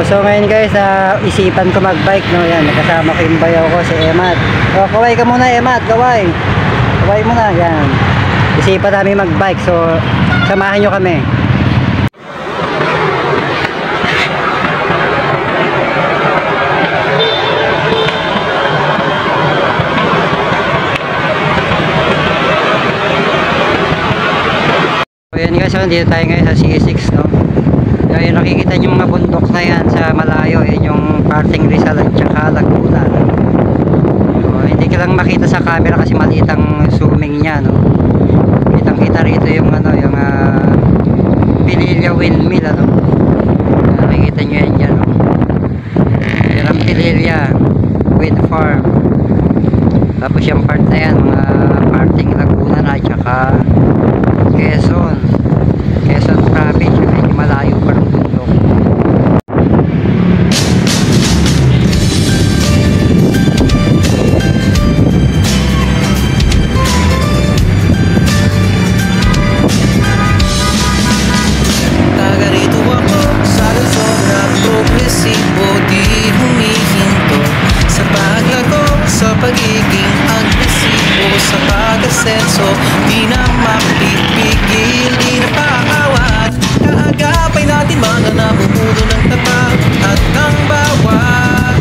So ngayon guys, isipan ko mag-bike, no? Yan, nakasama ko yung bayaw ko, si Emat. O, kaway ka muna, Emat, kaway. Kaway muna, yan. Isipan namin mag-bike, so samahan nyo kami. So yan guys, dito tayo ngayon sa C6, no? Yung nakikita nyo mga bundok na yan sa malayo, yan yung parting Rizal at saka Laguna, no? So, hindi ka lang makita sa camera kasi maliit ang zooming nya, no? Kitang kita rito yung ano, yung Pililla windmill, ano? Nakikita nyo yan dyan, no? Yan ang Pililla wind farm. Tapos yung part na yan, mga parting Laguna na at saka Quezon province, medyo malayo pa ng bundok. Taga rito ako sa Luzon na progresibo, di humihinto sa paglago, sa pagiging agresibo, sa pag-asenso, di na mapipigil, di na paawat. Kaagapay natin mga namumuno ng tapat at ang bawat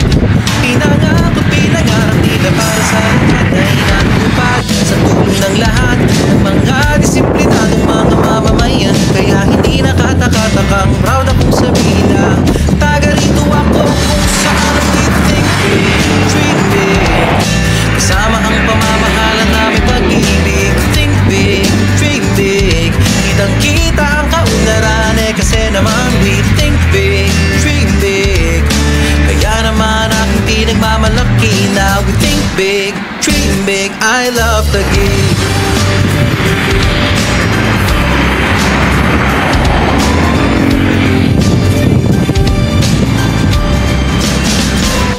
pinangarap nila para sa lahat ay natupad sa tulong ng lahat ng mga disiplinadong mga mamamayan. Kaya hindi nakatakatakang proud akong sabihin na taga rito ako kung saan we think big, dream big. Kasama ang pamamahalan namin pag-ibig. Think big, dream big. Kitang-kita ang kaunlaran kasi naman we think big, dream big. Kaya naman aking pinagmamalaki na we think big, dream big. I love the gig.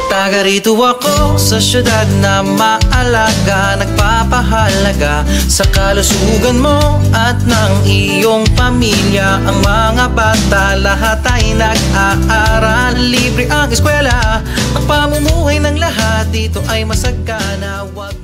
Taga rito ako sa syudad na maalaga, nagpapahalaga sa kalusugan mo at ng iyong pamilya. Ang mga bata lahat ay nag-aaral, libre ang eskwela, ang pamumuhay ng lahat dito ay masagana. Wag